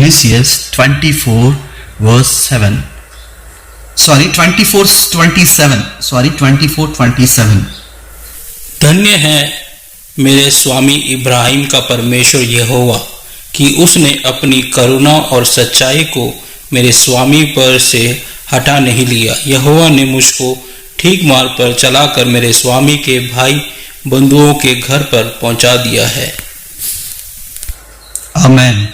Genesis 24 verse 7. 24:27. धन्य है मेरे स्वामी इब्राहिम का परमेश्वर यहोवा कि उसने अपनी करुणा और सच्चाई को मेरे स्वामी पर से हटा नहीं लिया। यहोवा ने मुझको ठीक मार्ग पर चलाकर मेरे स्वामी के भाई बंधुओं के घर पर पहुंचा दिया है। आमेन।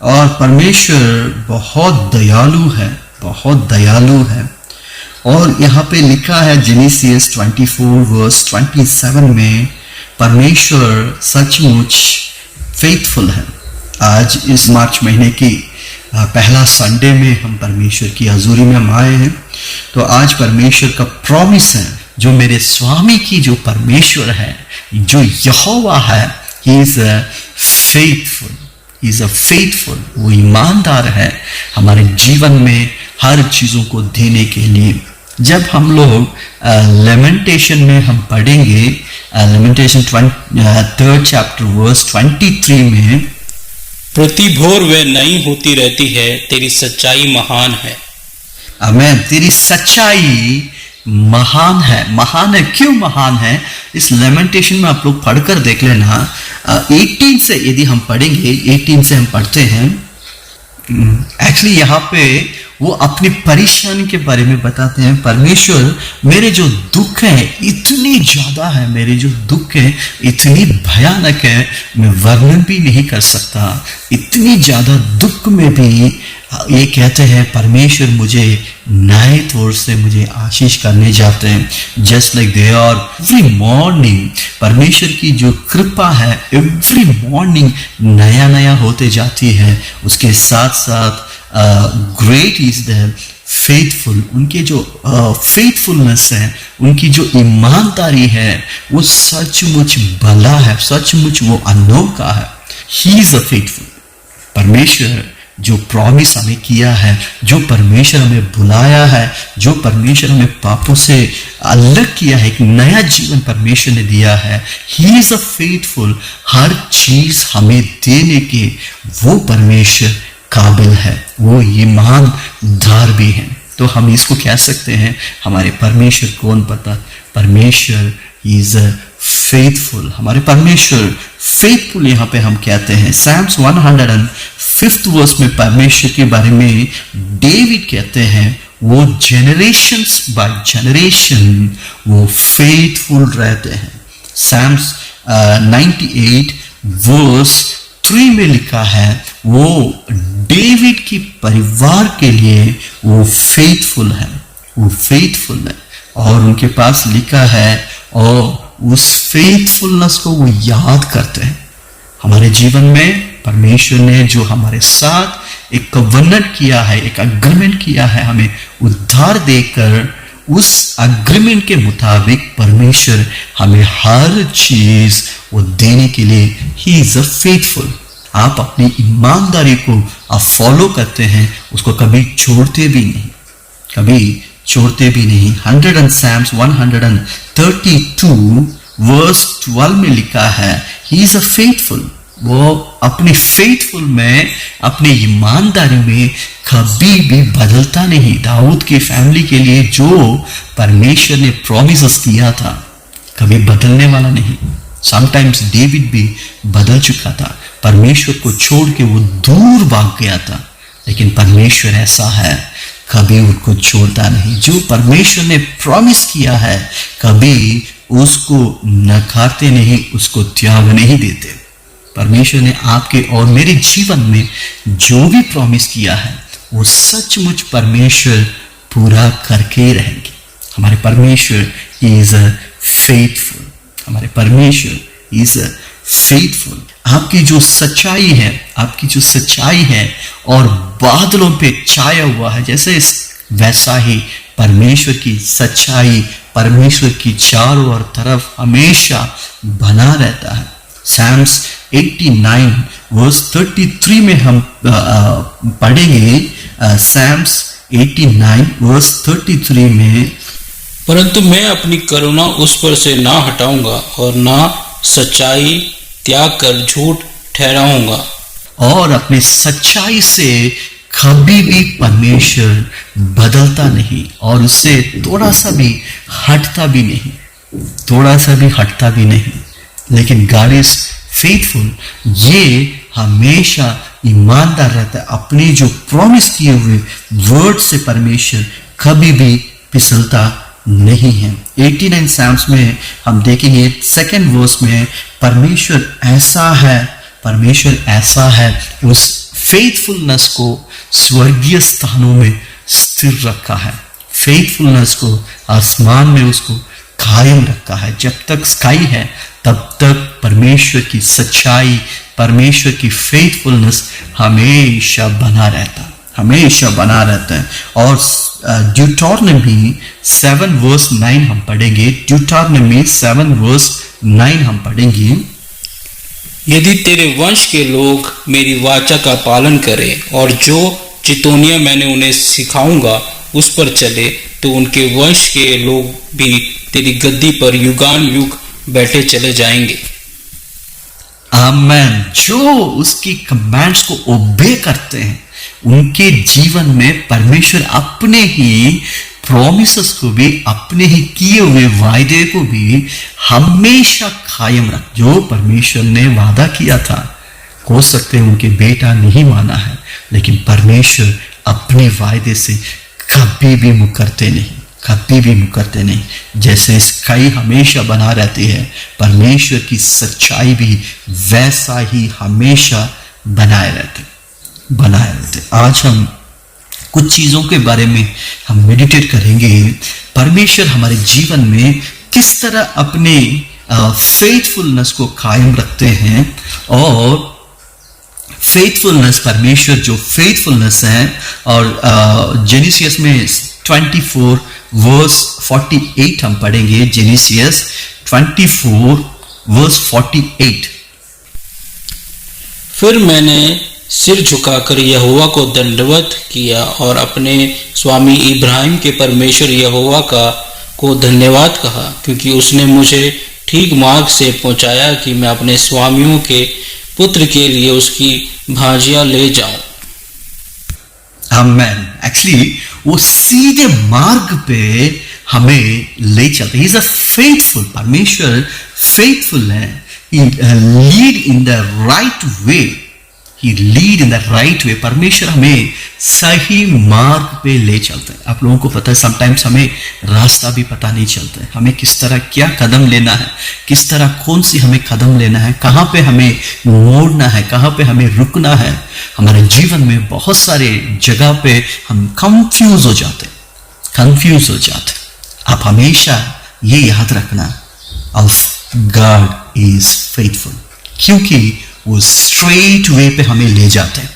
और परमेश्वर बहुत दयालु है, बहुत दयालु है। और यहाँ पे लिखा है जेनेसिस 24 वर्स 27 में, परमेश्वर सचमुच फेथफुल है। आज इस मार्च महीने की पहला संडे में हम परमेश्वर की हजूरी में हम आए हैं। तो आज परमेश्वर का प्रॉमिस है, जो मेरे स्वामी की जो परमेश्वर है, जो यहोवा है, he is faithful, he is faithful. वो ईमानदार है हमारे जीवन में हर चीजों को देने के लिए। जब हम लोग लेमेंटेशन में हम पढ़ेंगे, लेमेंटेशन 3rd chapter verse 23 में, प्रति भोर वे नई होती रहती है, तेरी सच्चाई महान है। आमेन। तेरी सच्चाई महान है। महान है, क्यों महान है? इस लेमेंटेशन में आप लोग पढ़कर देख लेना। 18 से यदि हम पढ़ेंगे, 18 से हम पढ़ते हैं। एक्चुअली यहाँ पे वो अपनी परेशानी के बारे में बताते हैं। परमेश्वर, मेरे जो दुख है इतनी ज्यादा है, मेरे जो दुख है इतनी भयानक है, मैं वर्णन भी नहीं कर सकता। इतनी ज्यादा दुख में भी ये कहते हैं परमेश्वर मुझे नए तौर से मुझे आशीष करने जाते हैं। Just like they are every morning, परमेश्वर की जो कृपा है एवरी मॉर्निंग नया नया होते जाती है। उसके साथ साथ ग्रेट इज द फेथफुल, उनके जो फेथफुलनेस है, उनकी जो ईमानदारी है, वो सचमुच भला है, सचमुच वो अनोखा है। ही इज अ फेथफुल। परमेश्वर जो प्रॉमिस हमें किया है, जो परमेश्वर हमें बुलाया है, जो परमेश्वर हमें पापों से अलग किया है, एक नया जीवन परमेश्वर ने दिया है, ही इज अ फेथफुल। हर चीज हमें देने के वो परमेश्वर काबिल है, वो ईमानदार भी है। तो हम इसको कह सकते हैं, हमारे परमेश्वर कौन पता? परमेश्वर इज फेथफुल। हमारे परमेश्वर फेथफुल यहाँ पे हम कहते हैं। Psalms 105 वर्स में परमेश्वर के बारे में डेविड कहते हैं, वो जनरेशंस बाय जनरेशन वो फेथफुल रहते हैं। Psalms 98 वर्स 3 में लिखा है, वो डेविड की परिवार के लिए वो फेथफुल है, वो फेथफुल है। और उनके पास लिखा है, और उस फेथफुलनेस को वो याद करते हैं। हमारे जीवन में परमेश्वर ने जो हमारे साथ एक कवनेंट किया है, एक अग्रीमेंट किया है, हमें उद्धार देकर, उस अग्रीमेंट के मुताबिक परमेश्वर हमें हर चीज वो देने के लिए ही इज अ फेथफुल। आप अपनी ईमानदारी को आप फॉलो करते हैं, उसको कभी छोड़ते भी नहीं, कभी छोड़ते भी नहीं। Psalms 132 वर्स 12 में लिखा है, ही इज अ फेथफुल। वो अपनी फेथफुल में, अपनी ईमानदारी में कभी भी बदलता नहीं। दाऊद की फैमिली के लिए जो परमेश्वर ने प्रॉमिसेस किया था, कभी बदलने वाला नहीं। समटाइम्स डेविड भी बदल चुका था, परमेश्वर को छोड़ के वो दूर भाग गया था, लेकिन परमेश्वर ऐसा है, कभी उनको छोड़ता नहीं। जो परमेश्वर ने प्रॉमिस किया है, कभी उसको नकारते नहीं, उसको त्याग नहीं देते। परमेश्वर ने आपके और मेरे जीवन में जो भी प्रॉमिस किया है, वो सचमुच परमेश्वर पूरा करके रहेंगे। हमारे परमेश्वर इज फेथफुल, हमारे परमेश्वर इज फेथफुल। आपकी जो सच्चाई है, आपकी जो सच्चाई है और बादलों पे छाया हुआ है, जैसे वैसा ही परमेश्वर की सच्चाई परमेश्वर की चारों ओर तरफ हमेशा बना रहता है। Psalms 89 वर्स 33 में हम पढ़ेंगे। Psalms 89 वर्स 33 में, परंतु मैं अपनी करुणा उस पर से ना हटाऊंगा और ना सच्चाई त्याग कर झूठ ठहराऊंगा। और अपने सच्चाई से कभी भी परमेश्वर बदलता नहीं और उससे थोड़ा सा भी हटता भी नहीं, थोड़ा सा भी हटता भी नहीं। लेकिन गॉड इज फेथफुल, ये हमेशा ईमानदार रहता है। अपने जो प्रॉमिस किए हुए वर्ड से परमेश्वर कभी भी फिसलता नहीं है। 89 साम्स में हम देखेंगे 2nd वर्स में परमेश्वर ऐसा है, उस फेथफुलनेस को स्वर्गीय स्थानों में स्थिर रखा है, फेथफुलनेस को आसमान में उसको कायम रखा है। जब तक स्काई है तब तक परमेश्वर की सच्चाई, परमेश्वर की फेथफुलनेस हमेशा बना रहता है। और ड्यूटोरनमी 7 वर्स 9 हम पढ़ेंगे। ड्यूटोरनमी 7 वर्स 9 हम पढ़ेंगे। यदि तेरे वंश के लोग मेरी वाचा का पालन करें और जो चितौनियां मैंने उन्हें सिखाऊंगा उस पर चले, तो उनके वंश के लोग भी तेरी गद्दी पर युगान युग बैठे चले जाएंगे। आमेन। जो उसकी कमांड्स को ओबे करते हैं उनके जीवन में परमेश्वर अपने ही प्रॉमिसेस को भी, अपने ही किए हुए वायदे को भी हमेशा कायम रख। जो परमेश्वर ने वादा किया था, हो सकते हैं उनके बेटा नहीं माना है, लेकिन परमेश्वर अपने वायदे से कभी भी मुकरते नहीं। जैसे स्काई हमेशा बना रहती है, परमेश्वर की सच्चाई भी वैसा ही हमेशा बनाए रहते। आज हम कुछ चीजों के बारे में हम मेडिटेट करेंगे। परमेश्वर हमारे जीवन में किस तरह अपने फेथफुलनेस को कायम रखते हैं, और फेथफुलनेस, परमेश्वर जो फेथफुलनेस है, और जेनेसियस में 24 वर्स 48 हम पढ़ेंगे। जेनेसियस 24 वर्स 48। फिर मैंने सिर झुकाकर यहोवा को दंडवत किया और अपने स्वामी इब्राहिम के परमेश्वर यहोवा को धन्यवाद कहा, क्योंकि उसने मुझे ठीक मार्ग से पहुंचाया कि मैं अपने स्वामियों के पुत्र के लिए उसकी भांजियां ले जाऊं। आमेन। एक्चुअली वो सीधे मार्ग पे हमें ले चलते। ही इज अ फेथफुल, परमेश्वर फेथफुल है। Lead in the right way, he lead in the right way. परमेश्वर हमें सही मार्ग पे ले चलते हैं। आप लोगों को पता है समटाइम्स हमें रास्ता भी पता नहीं चलता है, हमें किस तरह क्या कदम लेना है, किस तरह कौन सी हमें कदम लेना है, कहाँ पे हमें मोड़ना है, कहाँ पे हमें रुकना है। हमारे जीवन में बहुत सारे जगह पे हम कंफ्यूज हो जाते। आप हमेशा ये याद रखना, ऑफ गॉड इज फेथफुल, क्योंकि वो स्ट्रेट वे पे हमें ले जाते हैं।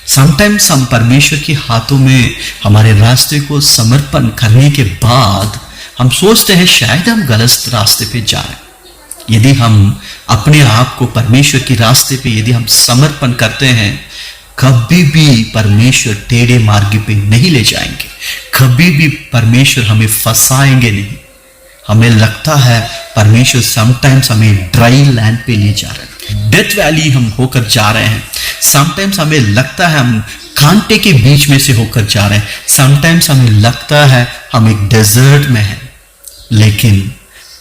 समटाइम्स हम परमेश्वर के हाथों में हमारे रास्ते को समर्पण करने के बाद हम सोचते हैं शायद हम गलत रास्ते पे जा रहे हैं। यदि हम अपने आप को परमेश्वर के रास्ते पे यदि हम समर्पण करते हैं, कभी भी परमेश्वर टेढ़े मार्ग पे नहीं ले जाएंगे, कभी भी परमेश्वर हमें फंसाएंगे नहीं। हमें लगता है परमेश्वर समटाइम्स हमें ड्राई लैंड पे ले जा रहे हैं, डेथ वैली हम होकर जा रहे हैं। समटाइम्स हमें लगता है हम कांटे के बीच में से होकर जा रहे हैं, समटाइम्स हमें लगता है हम एक डेजर्ट में हैं। लेकिन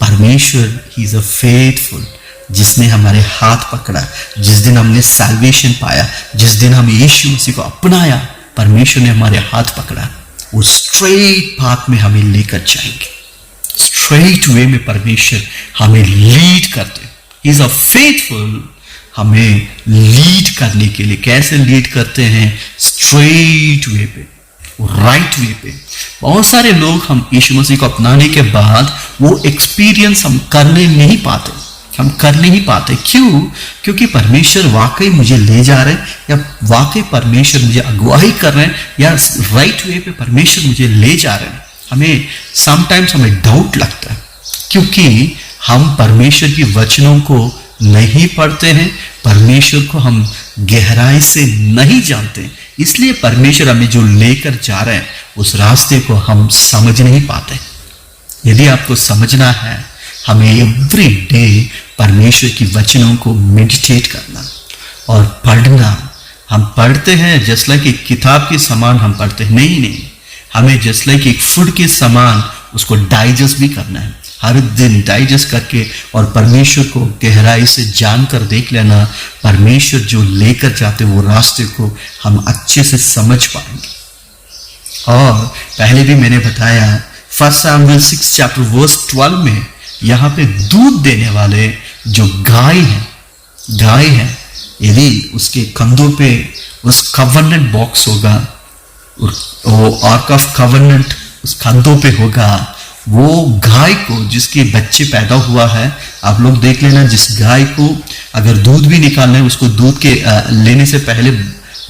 परमेश्वर ही इज अ फेथफुल, जिसने हमारे हाथ पकड़ा, जिस दिन हमने सैल्वेशन पाया, जिस दिन हम यीशु मसीह को अपनाया, परमेश्वर ने हमारे हाथ पकड़ा, वो स्ट्रेट पाथ में हमें लेकर जाएंगे। स्ट्रेट वे में परमेश्वर हमें लीड करते। ही इज अ फेथफुल, हमें लीड करने के लिए कैसे लीड करते हैं? स्ट्रेट वे पे, राइट वे पे। बहुत सारे लोग हम यीशु मसीह को अपनाने के बाद वो एक्सपीरियंस हम कर नहीं पाते। क्यों? क्योंकि परमेश्वर वाकई मुझे ले जा रहे हैं, या वाकई परमेश्वर मुझे अगुवाई कर रहे हैं, या राइट वे पे परमेश्वर मुझे ले जा रहे हैं। हमें समटाइम्स डाउट लगता है, क्योंकि हम परमेश्वर की वचनों को नहीं पढ़ते हैं, परमेश्वर को हम गहराई से नहीं जानते। इसलिए परमेश्वर हमें जो लेकर जा रहे हैं उस रास्ते को हम समझ नहीं पाते। यदि आपको समझना है, हमें एवरी डे परमेश्वर की वचनों को मेडिटेट करना और पढ़ना, हम पढ़ते हैं जस्ट लाइक एक किताब के समान हम पढ़ते हैं, नहीं, हमें जस्ट लाइक एक फूड के समान उसको डाइजेस्ट भी करना है, हर दिन डाइजेस्ट करके और परमेश्वर को गहराई से जानकर देख लेना, परमेश्वर जो लेकर जाते वो रास्ते को हम अच्छे से समझ पाएंगे। और पहले भी मैंने बताया 1 Samuel 6 chapter verse 12 में यहाँ पे दूध देने वाले जो गाय है, यदि उसके कंधों पे उस कवर्नेंट बॉक्स होगा, वो आर्क ऑफ कवर्नेंट उस कंधों पे होगा, वो गाय को जिसके बच्चे पैदा हुआ है, आप लोग देख लेना, जिस गाय को अगर दूध भी निकालना है उसको दूध के लेने से पहले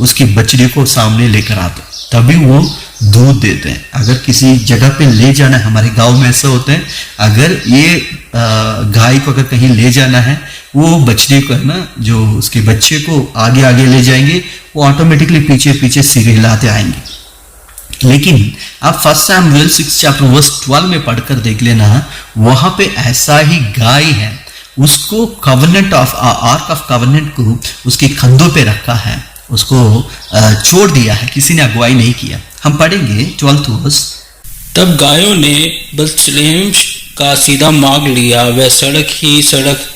उसकी बछड़ी को सामने लेकर आते तभी वो दूध देते हैं। अगर किसी जगह पे ले जाना है, हमारे गांव में ऐसा होता है, अगर ये गाय को अगर कहीं ले जाना है, वो बछड़ी को है ना, जो उसके बच्चे को आगे आगे ले जाएंगे, वो ऑटोमेटिकली पीछे पीछे सिर हिलाते आएंगे। लेकिन आप 1 Samuel 6 chapter verse 12 में पढ़कर देख लेना, वहां पे ऐसा ही गाय है, उसको covenant of arc of covenant को उसके कंधों पे रखा है, उसको छोड़ दिया है, किसी ने अगुवाई नहीं किया। हम पढ़ेंगे 12th वर्स। तब गायों ने बेथलेहम का सीधा मार्ग लिया, वह सड़क ही सड़क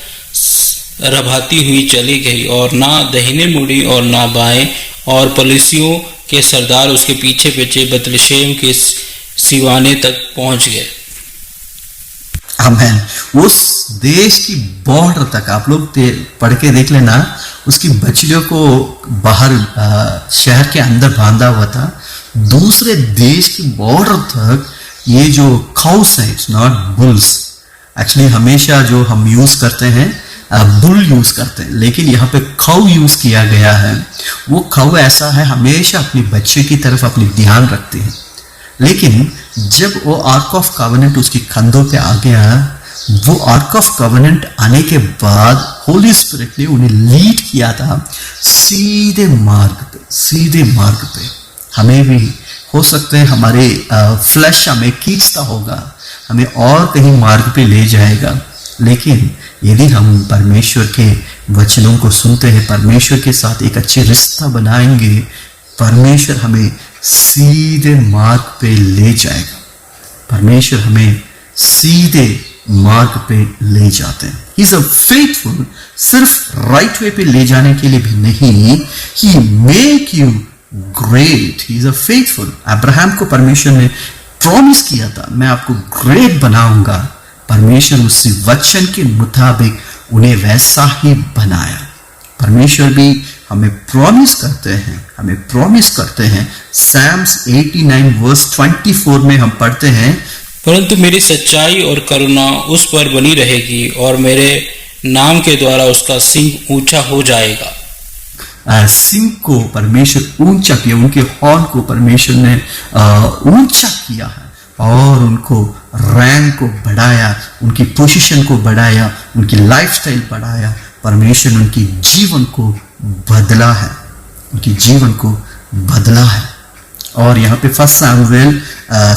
रभाती हुई चली गई और ना दाहिने मुड़ी और ना बाएं, और पुलिसियों के सरदार उसके पीछे पीछे बेथलेहम के सिवाने तक पहुंच गए। आमेन। उस देश की बॉर्डर तक आप लोग पढ़ के देख लेना, उसकी बछड़ियों को बाहर शहर के अंदर बांधा हुआ था, दूसरे देश की बॉर्डर तक। ये जो काउस है, इट्स नॉट बुल्स, एक्चुअली हमेशा जो हम यूज करते हैं बुल यूज करते हैं, लेकिन यहाँ पे काउ यूज किया गया है। वो काउ ऐसा है, हमेशा अपने बच्चे की तरफ अपनी ध्यान रखते हैं, लेकिन जब वो आर्क ऑफ कवेनेंट उसकी कंधों पे आ गया, वो आर्क ऑफ कवेनेंट आने के बाद होली स्पिरिट ने उन्हें लीड किया था सीधे मार्ग पे। हमें भी हो सकते हैं हमारे फ्लैश हमें खींचता होगा, हमें और कहीं मार्ग पे ले जाएगा, लेकिन यदि हम परमेश्वर के वचनों को सुनते हैं, परमेश्वर के साथ एक अच्छे रिश्ता बनाएंगे, परमेश्वर हमें सीधे मार्ग पे ले जाएगा। परमेश्वर हमें सीधे मार्ग पे ले जाते हैं। ही इज अ फेथफुल, सिर्फ राइट वे पे ले जाने के लिए भी नहीं, he make you great. He is a faithful. Abraham को परमेश्वर ने प्रॉमिस किया था, मैं आपको ग्रेट बनाऊंगा। परमेश्वर उसी वचन के मुताबिक उन्हें वैसा ही बनाया। परमेश्वर भी हमें प्रॉमिस करते हैं। Psalms 89 verse 24 में हम पढ़ते हैं, परंतु मेरी सच्चाई और करुणा उस पर बनी रहेगी और मेरे नाम के द्वारा उसका सिंह ऊंचा हो जाएगा। सिंह को परमेश्वर ऊंचा किया, उनके हॉर्न को परमेश्वर ने ऊंचा किया है और उनको रैंक को बढ़ाया, उनकी पोजीशन को बढ़ाया, उनकी लाइफस्टाइल बढ़ाया। परमेश्वर ने उनकी जीवन को बदला है। और यहाँ पे 1 Samuel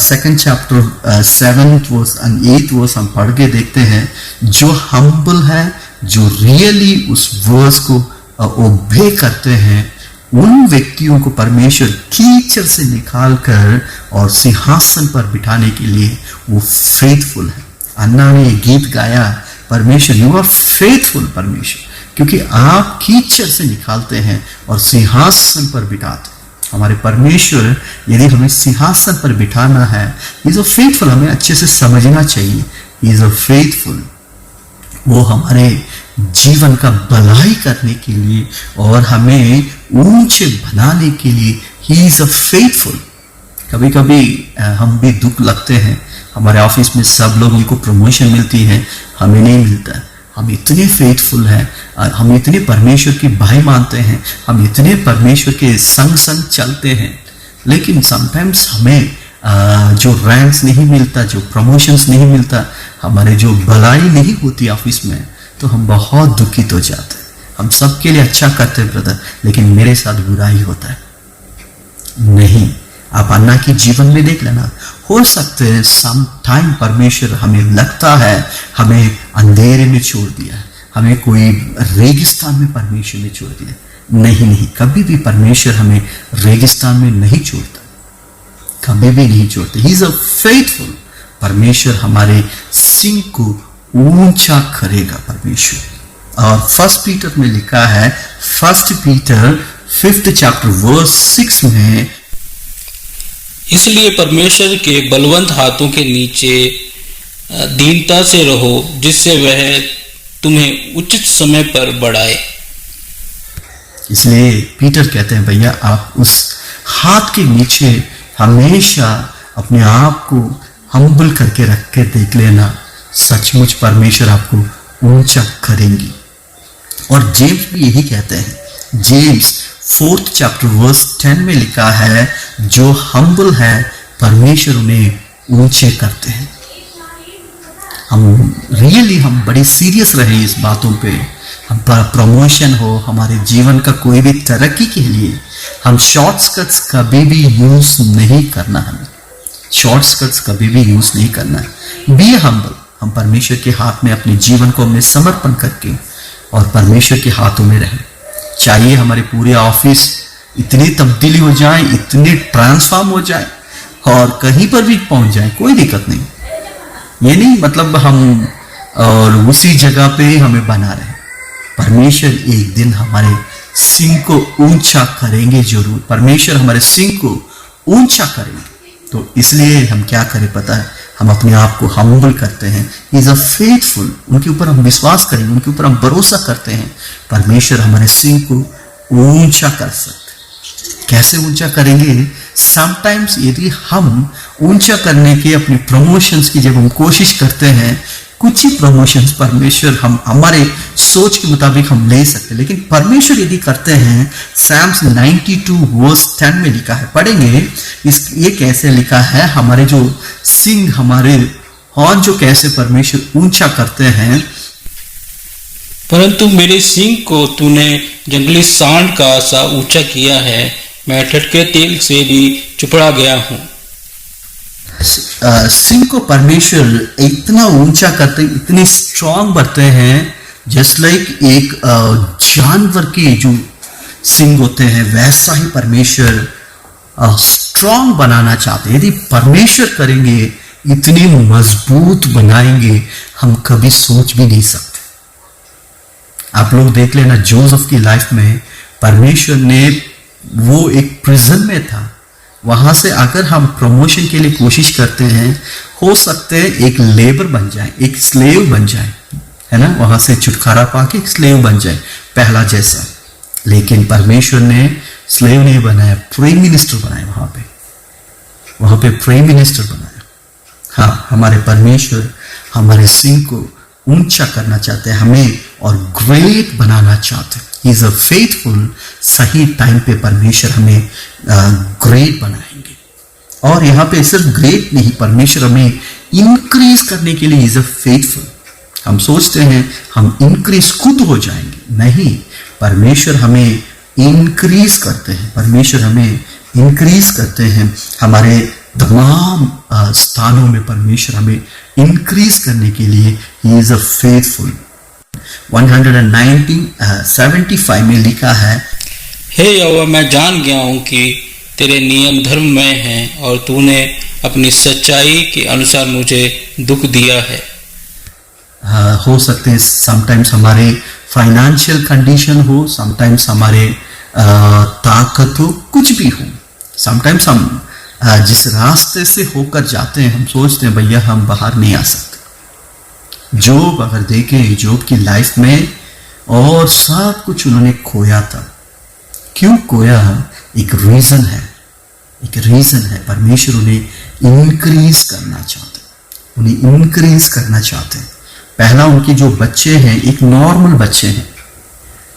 2nd chapter 7th verse and 8th verse हम पढ़ के देखते हैं, जो हम्बल है, जो रियली उस वर्स को ओबे करते हैं, उन व्यक्तियों को परमेश्वर कीचड़ से निकालकर और सिंहासन पर बिठाने के लिए वो फेथफुल है। अन्ना ने ये गीत गाया, परमेश्वर यू आर फेथफुल परमेश्वर, क्योंकि आप कीचड़ से निकालते हैं और सिंहासन पर बिठाते हैं। हमारे परमेश्वर यदि हमें सिंहासन पर बिठाना है, ही इज अ फेथफुल, हमें अच्छे से समझना चाहिए। ही इज अ फेथफुल, वो हमारे जीवन का भलाई करने के लिए और हमें ऊंचे बनाने के लिए ही इज अ फेथफुल। कभी कभी हम भी दुख लगते हैं, हमारे ऑफिस में सब लोगों को प्रमोशन मिलती है, हमें नहीं मिलता। हम इतने फेथफुल हैं, हम इतने परमेश्वर की भाई मानते हैं, हम इतने परमेश्वर के संग संग चलते हैं, लेकिन समटाइम्स हमें जो रैंक्स नहीं मिलता, जो प्रमोशंस नहीं मिलता, हमारे जो भलाई नहीं होती ऑफिस में, तो हम बहुत दुखित हो जाते हैं। हम सबके लिए अच्छा करते हैं ब्रदर, लेकिन मेरे साथ बुराई होता है। नहीं, आप अन्ना की जीवन में देख लेना, हो सकते हैं सम टाइम परमेश्वर हमें लगता है हमें अंधेरे में छोड़ दिया, हमें कोई रेगिस्तान में परमेश्वर ने छोड़ दिया, नहीं नहीं, कभी भी परमेश्वर हमें रेगिस्तान में नहीं छोड़ता, कभी भी नहीं छोड़ता। ही इज अ फेथफुल। परमेश्वर हमारे सिंह को ऊंचा करेगा परमेश्वर। और फर्स्ट पीटर में लिखा है, first Peter 5th chapter verse 6 में, इसलिए परमेश्वर के बलवंत हाथों के नीचे दीनता से रहो, जिससे वह तुम्हें उचित समय पर बढ़ाए। इसलिए पीटर कहते हैं भैया आप उस हाथ के नीचे हमेशा अपने आप को हम्बल करके रख के देख लेना, सचमुच परमेश्वर आपको ऊंचा करेंगी। और जेम्स भी यही कहते हैं, जेम्स 4th chapter verse 10 में लिखा है, जो हम्बल है परमेश्वर उन्हें ऊंचे करते हैं। हम बड़े सीरियस रहे इस बातों पे। हम प्रमोशन हो, हमारे जीवन का कोई भी तरक्की के लिए हम शॉर्टकट्स कभी भी यूज नहीं करना, हमें शॉर्टकट्स कभी भी यूज नहीं करना है। Be humble. हम परमेश्वर के हाथ में अपने जीवन को हमने समर्पण करके और परमेश्वर के हाथों में रहें। चाहिए हमारे पूरे ऑफिस इतनी तब्दीली हो जाए, इतने ट्रांसफॉर्म हो जाए और कहीं पर भी पहुंच जाए, कोई दिक्कत नहीं। ये नहीं मतलब हम और उसी जगह पे हमें बना रहे। परमेश्वर एक दिन हमारे सिंह को ऊंचा करेंगे जरूर। परमेश्वर हमारे सिंह को ऊंचा करेंगे। तो इसलिए हम क्या करें पता है, हम अपने आप को हम्बल करते हैं। Is a faithful. उनके ऊपर हम विश्वास करेंगे, उनके ऊपर हम भरोसा करते हैं। परमेश्वर हमारे सिंह को ऊंचा कर सकते। कैसे ऊंचा करेंगे? समटाइम्स यदि हम ऊंचा करने के अपने प्रमोशंस की जब हम कोशिश करते हैं, कुछ ही प्रमोशंस परमेश्वर हम हमारे सोच के मुताबिक हम ले सकते, लेकिन परमेश्वर यदि करते हैं, Psalms 92 verse 10 में लिखा है, पढ़ेंगे ये कैसे लिखा है, हमारे जो सिंह, हमारे हॉर्न जो कैसे परमेश्वर ऊंचा करते हैं। परंतु मेरे सिंह को तूने जंगली सांड का सा ऊंचा किया है, मैं टटके तेल से भी चुपड़ा गया हूं। सिंह को परमेश्वर इतना ऊंचा करते, इतने स्ट्रांग बनते हैं, जस्ट लाइक एक जानवर के जो सिंह होते हैं, वैसा ही परमेश्वर स्ट्रांग बनाना चाहते हैं। यदि परमेश्वर करेंगे, इतने मजबूत बनाएंगे, हम कभी सोच भी नहीं सकते। आप लोग देख लेना, जोसेफ की लाइफ में परमेश्वर ने, वो एक प्रिजन में था, वहां से अगर हम प्रमोशन के लिए कोशिश करते हैं, हो सकते हैं एक लेबर बन जाए, एक स्लेव बन जाए, है ना, वहां से छुटकारा पाके एक स्लेव बन जाए पहला जैसा। लेकिन परमेश्वर ने स्लेव नहीं बनाया, प्राइम मिनिस्टर बनाया, वहां पे प्राइम मिनिस्टर बनाया। हाँ, हमारे परमेश्वर हमारे सिंह को ऊंचा करना चाहते हैं, हमें और ग्रेट बनाना चाहते हैं। He is a faithful. सही टाइम पे परमेश्वर हमें ग्रेट बनाएंगे। और यहाँ पे सिर्फ ग्रेट नहीं, परमेश्वर हमें इंक्रीज करने के लिए इज अ फेथफुल। हम सोचते हैं हम इंक्रीज खुद हो जाएंगे, नहीं, परमेश्वर हमें इंक्रीज करते हैं। परमेश्वर हमें इंक्रीज करते हैं। हमारे तमाम स्थानों में परमेश्वर हमें इंक्रीज करने के लिए ही इज अ फेथफुल। 175 में लिखा है, हे यहोवा, मैं जान गया हूं कि तेरे नियम धर्म में हैं और तूने अपनी सच्चाई के अनुसार मुझे दुख दिया है। हो सकते हैं समटाइम्स हमारे फाइनेंशियल कंडीशन हो, समटाइम्स हमारे ताकत हो, कुछ भी हो। समटाइम्स हम जिस रास्ते से होकर जाते हैं, हम सोचते हैं भैया हम बाहर नहीं आ सकते। जोब अगर देखें, जोब की लाइफ में और सब कुछ उन्होंने खोया था। क्यों खोया? एक रीजन है, एक रीजन है। परमेश्वर उन्हें इंक्रीज करना चाहते, उन्हें इंक्रीज करना चाहते हैं। पहला, उनके जो बच्चे हैं एक नॉर्मल बच्चे हैं।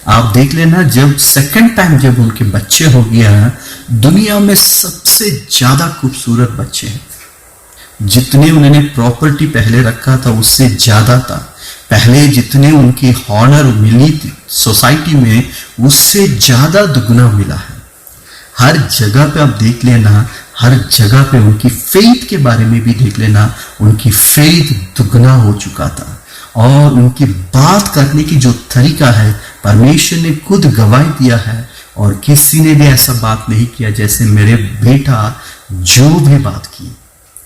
आप देख लेना, जब सेकंड टाइम जब उनके बच्चे हो गया, दुनिया में सबसे ज्यादा खूबसूरत बच्चे हैं। जितने उन्होंने प्रॉपर्टी पहले रखा था उससे ज्यादा था। पहले जितने उनकी हॉनर मिली थी सोसाइटी में, उससे ज्यादा दुगना मिला है। हर जगह पे आप देख लेना, हर जगह पे उनकी फेथ के बारे में भी देख लेना, उनकी फेथ दुगना हो चुका था। और उनकी बात करने की जो तरीका है परमेश्वर ने खुद गवाही दिया है और किसी ने भी ऐसा बात नहीं किया जैसे मेरे बेटा जो भी बात की।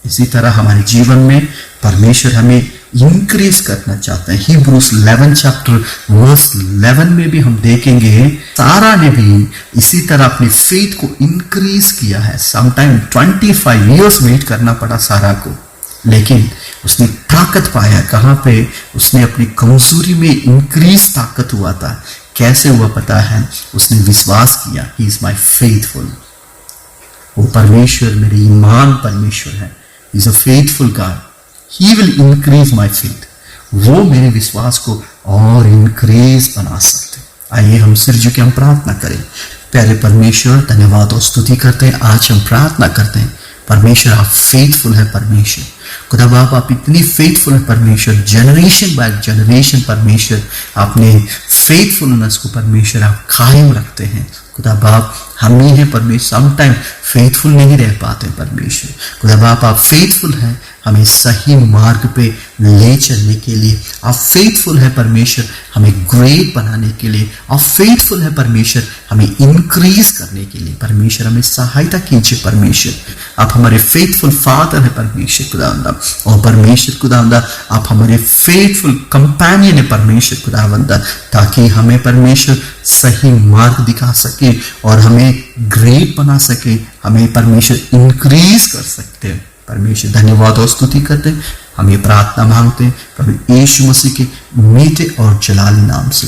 इसी तरह हमारे जीवन में परमेश्वर हमें इंक्रीज करना चाहते हैं। Hebrews 11 चैप्टर वर्स 11 में भी हम देखेंगे सारा ने भी इसी तरह अपनी फेथ को इंक्रीज किया है। समटाइम 25 इयर्स वेट करना पड़ा सारा को, लेकिन उसने ताकत पाया। कहां पे? उसने अपनी कमजोरी में इंक्रीज ताकत हुआ था। कैसे हुआ पता है? उसने विश्वास किया, ही इज माई फेथफुल। वो परमेश्वर मेरे ईमान परमेश्वर है, ही is a faithful God, he will increase my faith. वो मेरे विश्वास को और इंक्रीज बना सकते। आइए हम सिर झुके हम प्रार्थना करें। प्यारे परमेश्वर, धन्यवाद और स्तुति करते हैं। आज हम प्रार्थना करते हैं परमेश्वर आप फेथफुल है परमेश्वर। खुदा बाप आप इतनी फेथफुल है परमेश्वर, जनरेशन बाय जनरेशन परमेश्वर आपने फेथफुलनेस को परमेश्वर आप कायम रखते हैं। खुदा बाप हम ही हैं परमेश्वर, समटाइम फेथफुल नहीं रह पाते परमेश्वर। खुदा बाप आप फेथफुल हैं हमें सही मार्ग पे ले चलने के लिए। आप फेथफुल है परमेश्वर हमें ग्रेट बनाने के लिए। आप फेथफुल है परमेश्वर हमें इंक्रीज करने के लिए। परमेश्वर हमें सहायता कीजिए परमेश्वर। आप हमारे फेथफुल फादर है परमेश्वर खुदावंदा, और परमेश्वर खुदावंदा आप हमारे फेथफुल कंपेनियन है परमेश्वर खुदावंदा, ताकि हमें परमेश्वर सही मार्ग दिखा सके और हमें ग्रेट बना सके, हमें परमेश्वर इंक्रीज कर सकते हैं। परमेश्वर धन्यवाद और स्तुति करते हैं। हम ये प्रार्थना मांगते हैं प्रभु यीशु मसीह के मीठे और जलाली नाम से।